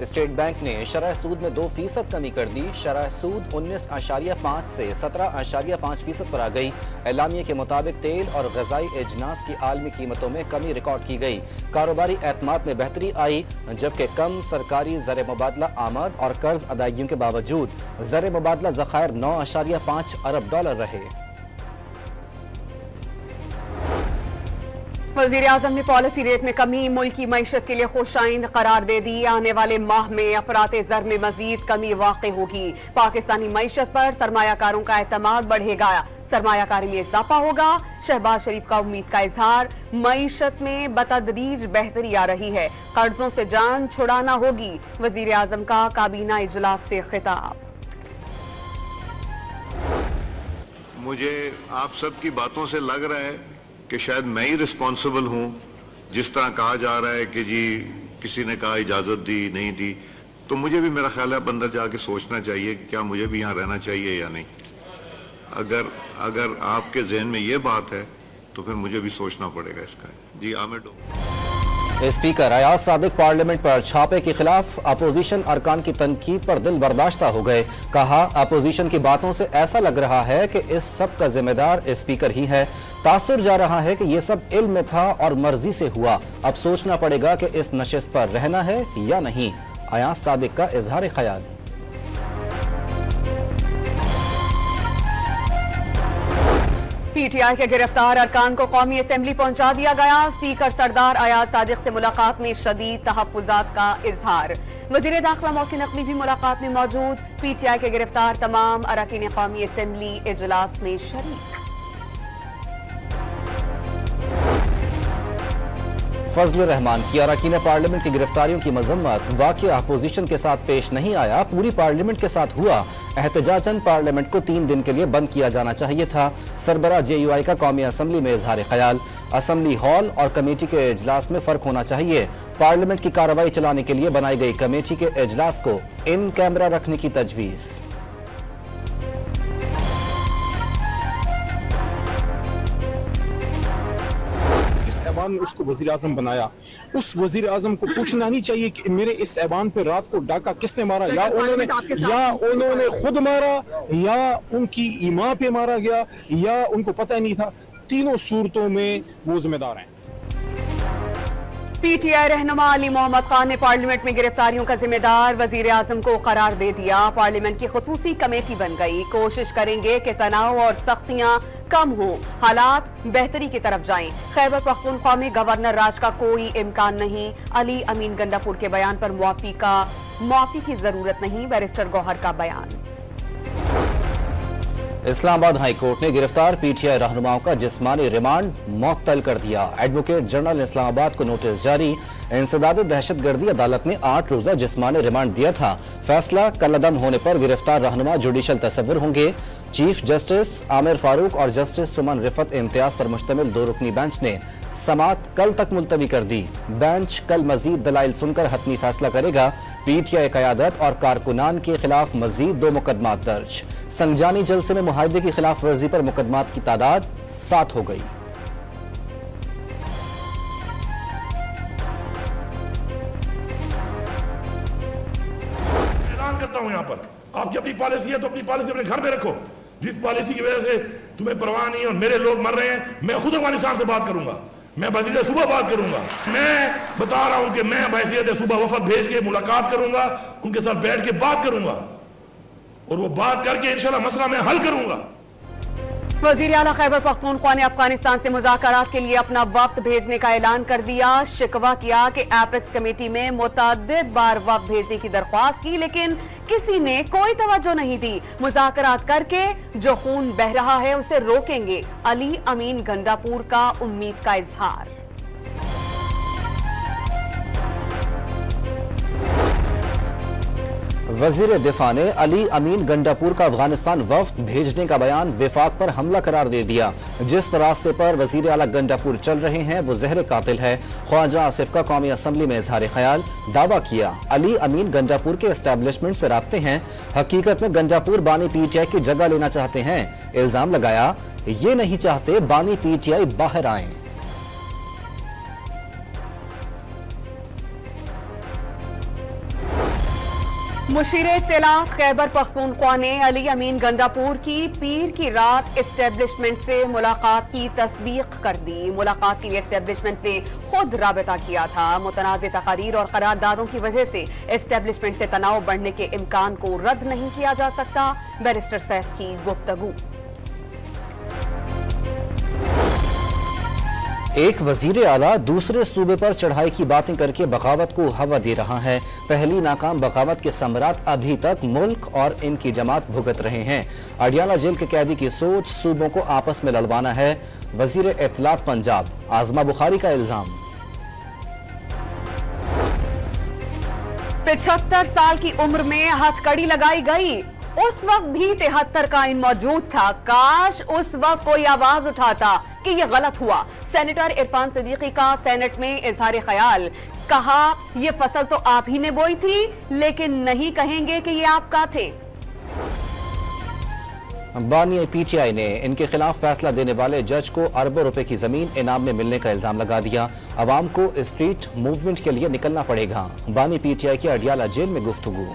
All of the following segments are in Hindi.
स्टेट बैंक ने शरह सूद में 2% कमी कर दी। शरह सूद 19.5 से 17.5% पर आ गई। एलामिये के मुताबिक तेल और ग़िज़ाई अजनास की आलमी कीमतों में कमी रिकॉर्ड की गई। कारोबारी एतमाद में बेहतरी आई, जबकि कम सरकारी ज़र मुबादला आमद और कर्ज अदायगियों के बावजूद ज़र मुबादला ज़खायर 9.5 अरब डॉलर रहे। वज़ीर-ए-आज़म ने पॉलिसी रेट में कमी मुल्क की मईशत के लिए खुशाइंद करार दे दी। आने वाले माह में अफराते ज़र में मजीद कमी वाक़ होगी। पाकिस्तानी मईशत पर सरमायाकारों का एतमाद बढ़ेगा, सरमायाकारी में इजाफा होगा। शहबाज शरीफ का उम्मीद का इजहार। मईशत में बतदरीज बेहतरी आ रही है, कर्जों से जान छुड़ाना होगी। वज़ीर-ए-आज़म का काबीना इजलास से खिताब। मुझे आप सब की बातों से लग रहा है कि शायद मैं ही रिस्पॉन्सिबल हूँ। जिस तरह कहा जा रहा है कि जी किसी ने कहा इजाज़त दी नहीं दी, तो मुझे भी मेरा ख्याल है अब अंदर जाके सोचना चाहिए कि क्या मुझे भी यहाँ रहना चाहिए या नहीं। अगर आपके जहन में ये बात है तो फिर मुझे भी सोचना पड़ेगा इसका। जी आमिर। स्पीकर अयाज सादिक पार्लियामेंट पर छापे के खिलाफ अपोजिशन अरकान की तनकीद पर दिल बर्दाश्ता हो गए। कहा, अपोजिशन की बातों से ऐसा लग रहा है कि इस सब का जिम्मेदार स्पीकर ही है। तासुर जा रहा है कि यह सब इल्म में था और मर्जी से हुआ। अब सोचना पड़ेगा कि इस नशिस्त पर रहना है या नहीं। अयाज सादिक का इजहार ख्याल। पीटीआई के गिरफ्तार अरकान को कौमी असेंबली पहुंचा दिया गया। स्पीकर सरदार अयाज सादिक से मुलाकात में शदीद तहफ्फुज़ात का इजहार। वज़ीर दाखिला मोहसिन नकवी भी मुलाकात में मौजूद। पीटीआई के गिरफ्तार तमाम अरकान कौमी असेंबली इजलास में शरीक। फजलुर रहमान की अरकान पार्लियामेंट की गिरफ्तारियों की मजम्मत। वाक़या अपोजिशन के साथ पेश नहीं आया, पूरी पार्लियामेंट के साथ हुआ। एहतजाजन पार्लियामेंट को 3 दिन के लिए बंद किया जाना चाहिए था। सरबराह JUI का कौमी असम्बली में इजहार ख्याल। असम्बली हॉल और कमेटी के इजलास में फर्क होना चाहिए। पार्लियामेंट की कार्रवाई चलाने के लिए बनाई गई कमेटी के इजलास को इन कैमरा रखने की तजवीज़। ऐवान उसको वज़ीर आज़म बनाया, उस वज़ीर आज़म को पूछना नहीं चाहिए कि मेरे इस ऐवान पे रात को डाका किसने मारा, या उन्होंने खुद मारा, या उनकी ईमा पे मारा गया, या उनको पता ही नहीं था। तीनों सूरतों में वो जिम्मेदार हैं। पीटीआई रहनुमा अली मोहम्मद खान ने पार्लियामेंट में गिरफ्तारियों का जिम्मेदार वज़ीर आज़म को करार दे दिया। पार्लियामेंट की खुसूसी कमेटी बन गई। कोशिश करेंगे कि तनाव और सख्तियां कम हो, हालात बेहतरी की तरफ जाएं। खैबर पख्तूनख्वा में गवर्नर राज का कोई इम्कान नहीं। अली अमीन गंडापुर के बयान पर मुआफ़ी की जरूरत नहीं। बैरिस्टर गौहर का बयान। इस्लामाबाद हाई कोर्ट ने गिरफ्तार पीटीआई रहनुमाओं का जिस्मानी रिमांड मुअत्तल कर दिया। एडवोकेट जनरल इस्लामाबाद को नोटिस जारी। इंसदाद दहशतगर्दी अदालत ने 8 रोजा जिस्मानी रिमांड दिया था। फैसला कलअदम होने पर गिरफ्तार रहनुमा जुडिशल तसव्वुर होंगे। चीफ जस्टिस आमिर फारूक और जस्टिस सुमन रिफत इम्तियाज पर मुश्तमिल 2 रुकनी बेंच ने समात कल तक मुलतवी कर दी। बेंच कल मजीद दलाइल सुनकर हतमी फैसला करेगा। पीटीआई क़यादत और कारकुनान के खिलाफ मजीद 2 मुकदमात दर्ज। संजानी जलसे में मुआहदे की खिलाफ वर्जी पर मुकदमात की तादाद 7 हो गई। ऐलान करता हूं, यहाँ पर आपकी अपनी पॉलिसी है तो अपनी पॉलिसी अपने घर में रखो। जिस पॉलिसी की वजह से तुम्हें परवाह नहीं और मेरे लोग मर रहे हैं, मैं खुद अफगानिस्तान से बात करूंगा, मैं वज़ीर सूबा बात करूंगा। मैं बता रहा हूं कि मैं वज़ीर सूबा वफद भेज के मुलाकात करूंगा, उनके साथ बैठ के बात करूंगा और वो बात करके इंशाल्लाह मसला मैं हल करूंगा। वज़ीर आला खैबर पख्तूनख्वा ने अफगानिस्तान से मुज़ाकरात के लिए अपना वफ्द भेजने का ऐलान कर दिया। शिकवा किया कि एपेक्स कमेटी में मुतअद्दिद बार वफ्द भेजने की दरख्वास्त की, लेकिन किसी ने कोई तवज्जो नहीं दी। मुज़ाकरात करके जो खून बह रहा है उसे रोकेंगे। अली अमीन गंडापुर का उम्मीद का इजहार। वजीर दिफा ने अली अमीन गंडापुर का अफगानिस्तान वफ्द भेजने का बयान विफाक पर हमला करार दे दिया। जिस रास्ते पर वजीर आला गंडापुर चल रहे हैं वो जहर कातिल है। ख्वाजा आसिफ का कौमी असम्बली में इजहार ख्याल। दावा किया अली अमीन गंडापुर के एस्टेब्लिशमेंट से राब्ते हैं, हकीकत में गंडापुर बानी पीटीआई की जगह लेना चाहते हैं। इल्जाम लगाया ये नहीं चाहते बानी पीटीआई बाहर आए। मुशीर इत्तलात खैबर पख्तूनख्वा ने अली अमीन गंडापुर की पीर की रात एस्टेब्लिशमेंट से मुलाकात की तस्दीक कर दी। मुलाकात के लिए एस्टेब्लिशमेंट ने खुद राबता किया था। मुतनाज़ तकारीर और करारदादों की वजह से एस्टेब्लिशमेंट से तनाव बढ़ने के इम्कान को रद्द नहीं किया जा सकता। बैरिस्टर सैफ की गुफ्तगू। एक वजीर आला दूसरे सूबे पर चढ़ाई की बातें करके बगावत को हवा दे रहा है। पहली नाकाम बगावत के समरात अभी तक मुल्क और इनकी जमात भुगत रहे हैं। अडियाला जेल के कैदी की सोच सूबों को आपस में लड़वाना है। वजीर इत्तलात पंजाब आजमा बुखारी का इल्जाम। 75 साल की उम्र में हथकड़ी लगाई गई। उस वक्त भी 73 का इन मौजूद था। काश उस वक्त कोई आवाज उठाता कि ये गलत हुआ। सेनेटर इरफान सिद्दीकी का सेनेट में इजहार ख्याल। कहा ये फसल तो आप ही ने बोई थी, लेकिन नहीं कहेंगे कि ये आप काटे। बानी पीटीआई ने इनके खिलाफ फैसला देने वाले जज को अरबों रुपए की जमीन इनाम में मिलने का इल्जाम लगा दिया। अवाम को स्ट्रीट मूवमेंट के लिए निकलना पड़ेगा। बानी पीटीआई की अडियाला जेल में गुफ्तगू।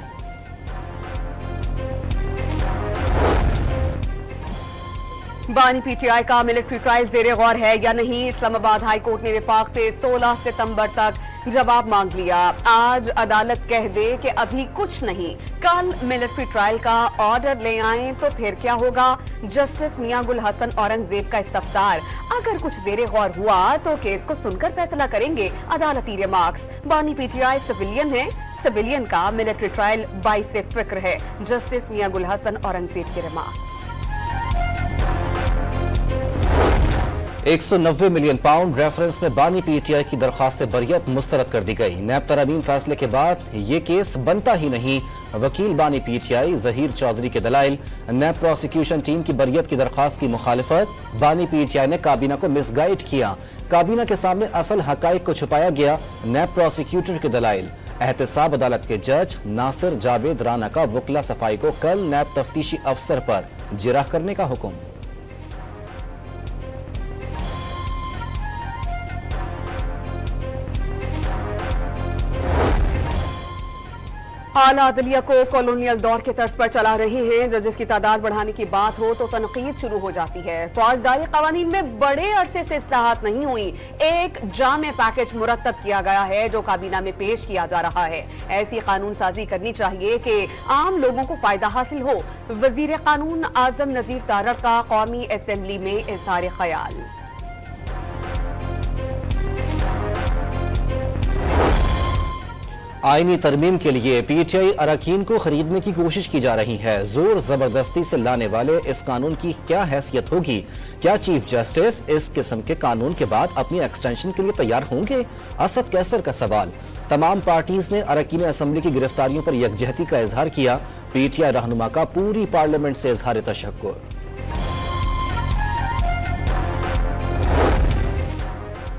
बानी पीटीआई का मिलिट्री ट्रायल जेर गौर है या नहीं। इस्लामाबाद हाई कोर्ट ने विफाक से 16 सितंबर तक जवाब मांग लिया। आज अदालत कह दे कि अभी कुछ नहीं, कल मिलिट्री ट्रायल का ऑर्डर ले आए तो फिर क्या होगा। जस्टिस मियां गुल हसन औरंगजेब का इस्तफसार। अगर कुछ जेर गौर हुआ तो केस को सुनकर फैसला करेंगे अदालती रिमार्क्स। बानी पीटीआई सिविलियन है, सिविलियन का मिलिट्री ट्रायल बाइस से फिक्र है। जस्टिस मियां गुल हसन औरंगजेब के रिमार्क्स। 190 मिलियन पाउंड रेफरेंस में बानी पीटीआई की दरखास्त बरियत मुस्तरद कर दी गई। नैब तरमीम फैसले के बाद ये केस बनता ही नहीं। वकील बानी पीटीआई जहीर चौधरी के दलाइल। नैब प्रोसिक्यूशन टीम की बरियत की दरखास्त की मुखालिफत। बानी पीटीआई ने काबीना को मिसगाइड किया। काबीना के सामने असल हकाइक को छुपाया गया। नैब प्रोसिक्यूटर के दलाइल। एहतसाब अदालत के जज नासिर जावेद राना का वकला सफाई को कल नैब तफ्तीशी अफसर पर जिरह करने का हुक्म। आला अदलिया को कॉलोनियल दौर के तर्ज पर चला रहे हैं। जजेस की तादाद बढ़ाने की बात हो तो तनकीद शुरू हो जाती है। फौजदारी कवानीन में बड़े अरसे से इस्लाहात नहीं हुई। एक जामे पैकेज मुरतब किया गया है जो काबीना में पेश किया जा रहा है। ऐसी कानून साजी करनी चाहिए कि आम लोगों को फायदा हासिल हो। वजीर कानून आजम नजीर तारड़ का कौमी असेंबली में इजहार ख्याल। आईनी तरमीम के लिए पीटीआई अरकान को खरीदने की कोशिश की जा रही है। जोर जबरदस्ती से लाने वाले इस कानून की क्या हैसियत होगी? क्या चीफ जस्टिस इस किस्म के कानून के बाद अपनी एक्सटेंशन के लिए तैयार होंगे? असद कैसर का सवाल। तमाम पार्टीज ने अरकान असेंबली की गिरफ्तारियों पर यकजहती का इजहार किया। पीटीआई रहनुमा का पूरी पार्लियामेंट से इजहार तशक्कुर।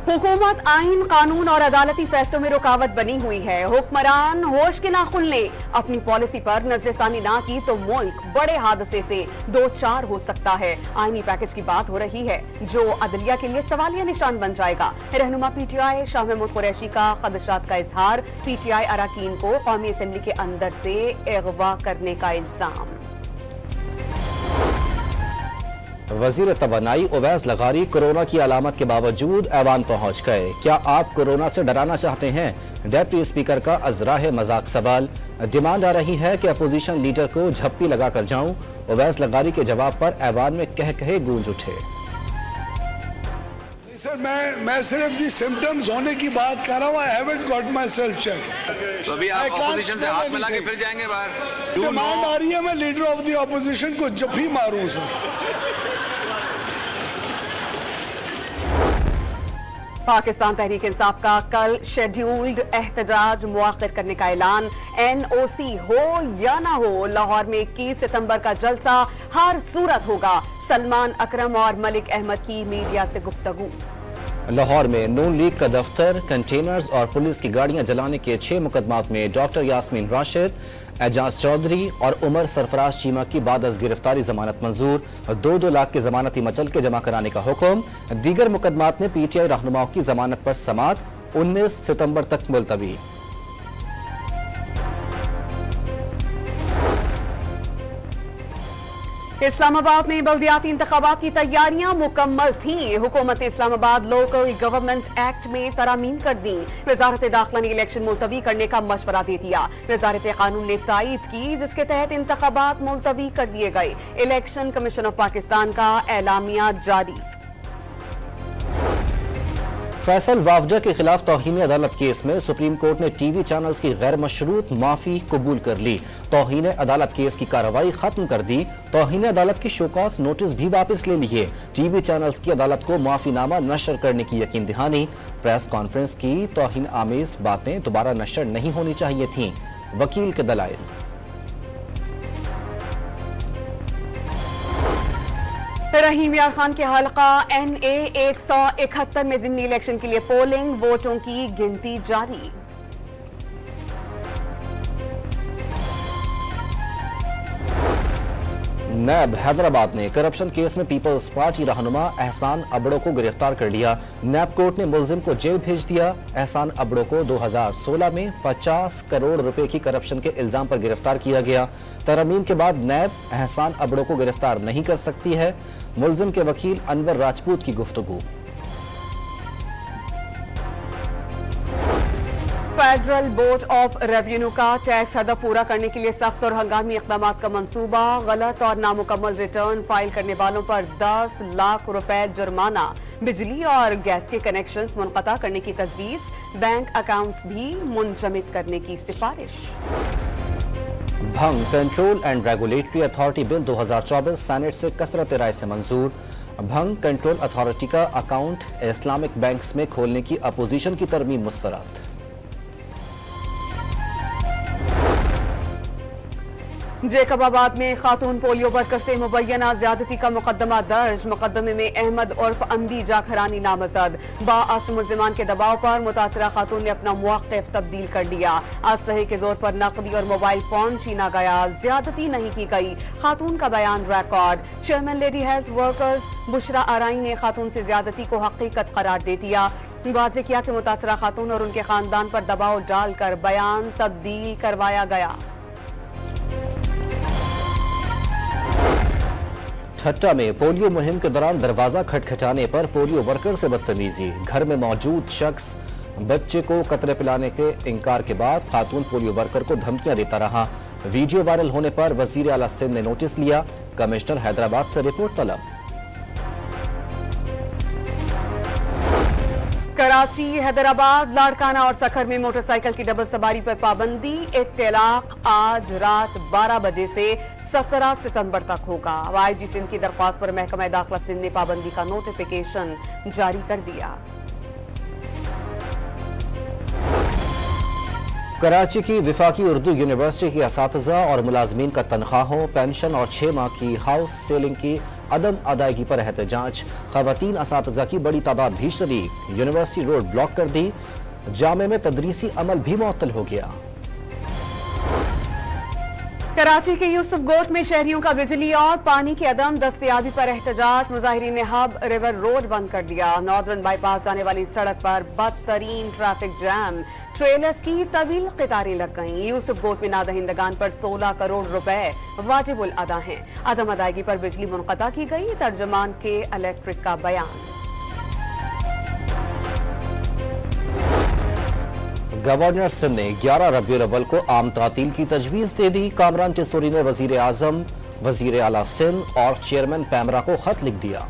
हुकूमत आइन, कानून और अदालती फैसलों में रुकावट बनी हुई है। हुक्मरान होश के नाखुन ले। अपनी पॉलिसी पर नजरसानी ना की तो मुल्क बड़े हादसे से दो चार हो सकता है। आईनी पैकेज की बात हो रही है जो अदलिया के लिए सवालिया निशान बन जाएगा। रहनुमा पीटीआई शाह महमूद कुरैशी का खदशात का इजहार। पीटीआई अरकान को कौमी असेंबली के अंदर से अगवा करने का इल्जाम। वजीर तवानाई उवैस लगारी कोरोना की अलामत के बावजूद ऐवान पहुंच गए। क्या आप कोरोना से डराना चाहते हैं? डेप्टी स्पीकर का अजराह मजाक सवाल। डिमांड आ रही है कि अपोजिशन लीडर को झप्पी लगाकर जाऊं। उवैस लगारी के जवाब पर ऐवान में कह कहे गूंज उठे। सर मैं सिर्फ जी सिम्टम्स होने की बात कर रहा हूँ। I haven't got myself check. तो अभी आप अपोजिशन से हाथ मिला के फिर जाएंगे बाहर। डिमांड आ रही है मैं लीडर ऑफ द अपोजिशन को जफ्फी मारूं सर। पाकिस्तान तहरीक इंसाफ का कल शेड्यूल्ड एहतजाज मुआखिर करने का ऐलान। एनओसी हो या ना हो, लाहौर में 21 सितंबर का जलसा हर सूरत होगा। सलमान अकरम और मलिक अहमद की मीडिया से गुफ्तगू। लाहौर में नून लीग का दफ्तर, कंटेनर्स और पुलिस की गाड़ियां जलाने के 6 मुकदमात में डॉक्टर यास्मीन राशिद, एजाज चौधरी और उमर सरफराज चीमा की बाद अज गिरफ्तारी जमानत मंजूर। 2-2 लाख की जमानती मचल के जमा कराने का हुक्म। दीगर मुकदमात में पीटीआई रहनुमाओं की जमानत पर समाअत 19 सितंबर तक मुलतवी। इस्लामाबाद में बल्दियाती इंतखाबात की तैयारियां मुकम्मल थीं। हुकूमत इस्लामाबाद लोकल गवर्नमेंट एक्ट में तरामीम कर दी। वजारत दाखिला ने इलेक्शन मुलतवी करने का मशवरा दे दिया। वजारत कानून ने तायीद की, जिसके तहत इंतखाबात मुलतवी कर दिए गए। इलेक्शन कमीशन ऑफ पाकिस्तान का एलामिया जारी। फैसल वावजा के खिलाफ तौहीन अदालत केस में सुप्रीम कोर्ट ने टीवी चैनल्स की गैर मशरूत माफी कबूल कर ली। तौहीन अदालत केस की कार्रवाई खत्म कर दी। तौहीन अदालत के शोकॉस नोटिस भी वापस ले लिए। टीवी चैनल्स की अदालत को माफीनामा नशर करने की यकीन दहानी। प्रेस कॉन्फ्रेंस की तौहीन आमेज बातें दोबारा नशर नहीं होनी चाहिए थी, वकील के दलाइल। रहीम यार खान के हल्का NA 171 में ज़िमनी इलेक्शन के लिए पोलिंग, वोटों की गिनती जारी। नैब हैदराबाद ने करप्शन केस में पीपल्स पार्टी रहनुमा एहसान अबड़ो को गिरफ्तार कर लिया। नैब कोर्ट ने मुलजिम को जेल भेज दिया। एहसान अबड़ो को 2016 में 50 करोड़ रुपए की करप्शन के इल्जाम पर गिरफ्तार किया गया। तरमीम के बाद नैब एहसान अबड़ो को गिरफ्तार नहीं कर सकती है। मुलजिम के वकील अनवर राजपूत की गुफ्तगू। फेडरल बोर्ड ऑफ रेवेन्यू का टैक्स हदफ पूरा करने के लिए सख्त और हंगामी इक़दाम का मंसूबा। गलत और नामुकम्मल रिटर्न फाइल करने वालों पर 10 लाख रुपए जुर्माना। बिजली और गैस के कनेक्शंस मुनक़ता करने की तजवीज़। बैंक अकाउंट्स भी मुंजमद करने की सिफारिश। भंग control and regulatory authority bill 2024 senate से कसरत राय से मंजूर। भंग कंट्रोल अथॉरिटी का अकाउंट इस्लामिक बैंक्स में खोलने की अपोजिशन की तरमीम मुस्तरद। जेकबाबाद में खातून पोलियो वर्कर से मुबैना ज्यादती का मुकदमा दर्ज। मुकदमे में अहमद उर्फ अंबी जाखरानी नामजद। बाअस मुल्जिमान के दबाव पर मुतासरा खातून ने अपना मौक़िफ़ तब्दील कर लिया। असही के जोर पर नकदी और मोबाइल फोन छीना गया। ज्यादती नहीं की गई, खातून का बयान record. Chairman lady health workers Bushra Arai ने खातून से ज्यादती को हकीकत करार दे दिया। वाज़ेह किया कि मुतासरा खातून और उनके खानदान पर दबाव डालकर बयान तब्दील करवाया गया। ठट्टा में पोलियो मुहिम के दौरान दरवाजा खटखटाने पर पोलियो वर्कर से बदतमीजी। घर में मौजूद शख्स बच्चे को कतरे पिलाने के इनकार के बाद खातून पोलियो वर्कर को धमकियां देता रहा। वीडियो वायरल होने पर वजीर आला सिंध ने नोटिस लिया। कमिश्नर हैदराबाद से रिपोर्ट तलब। कराची, हैदराबाद, लाड़काना और सखर में मोटरसाइकिल की डबल सवारी पर पाबंदी। इत्तलाक आज रात 12 बजे से 17 सितंबर तक होगा। IG सिंध की दरख्वास्त पर महकमा दाखिला सिंध ने पाबंदी का नोटिफिकेशन जारी कर दिया। कराची की विफाकी उर्दू यूनिवर्सिटी के असातिज़ा और मुलाजमीन का तनख्वाहों, पेंशन और 6 माह की हाउस सेलिंग की अदम अदायगी पर एहतजाज। खवातीन असातिज़ा की बड़ी तादाद भी शरीक। यूनिवर्सिटी रोड ब्लॉक कर दी। जामे में तदरीसी अमल भी मुअत्तल हो गया। कराची के यूसुफ गोट में शहरियों का बिजली और पानी की अदम दस्तयाबी पर एहतजाज। मुजाहिरीन ने हब रिवर रोड बंद कर दिया। नॉर्दर्न बाईपास जाने वाली सड़क पर बदतरीन ट्रैफिक जैम। ट्रेलर्स की तवील कतारें लग गईं। यूसुफ गोट में नादहिंदगान पर 16 करोड़ रुपए वाजिबुल अदा हैं। अदम अदायगी पर बिजली मुनक़ता की गई। तर्जुमान के इलेक्ट्रिक का बयान। गवर्नर सिंध ने 11 रबीउल अव्वल को आम तातील की तजवीज़ दे दी। कामरान चिंसूरी ने वजीर आजम, वजीर आला सिंध और चेयरमैन पैमरा को खत लिख दिया।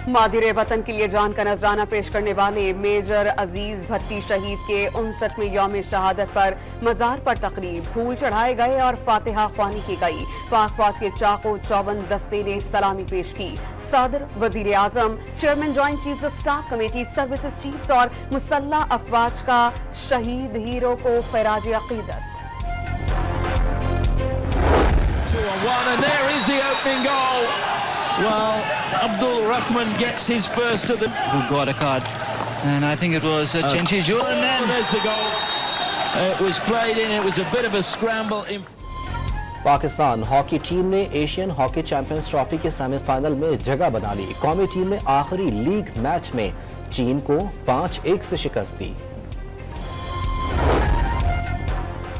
मादिरे वतन के लिए जान का नजराना पेश करने वाले मेजर अजीज भट्टी शहीद के 59वें यौम शहादत पर मजार पर तकरीब, फूल चढ़ाए गए और फातिहा ख्वानी की गई। पाक फौज के चाको चौबंद दस्ते ने सलामी पेश की। सदर, वजीर आजम, chairman joint chiefs of staff committee, services chiefs और मुसल्ला अफवाज का शहीद हीरो को खिराज अकीदत। Well, Abdul Rahman gets his first of the... Who got a card. And I think it was Chenchi Jul. And then there's the goal. was played in. It was a bit of a scramble. Pakistan hockey team ने एशियन हॉकी चैंपियंस ट्रॉफी के सेमीफाइनल में जगह बना ली। कौमी टीम ने आखिरी लीग मैच में चीन को 5-1 से शिकस्त दी।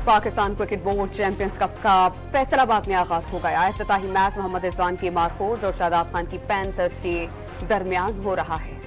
Pakistan cricket board champions cup का फैसलाबाद में आगाज हो गया। इफ्तिताही मैच मोहम्मद रिजवान की मारखोर्द और शादाब खान की पैंथर्स के दरमियान हो रहा है।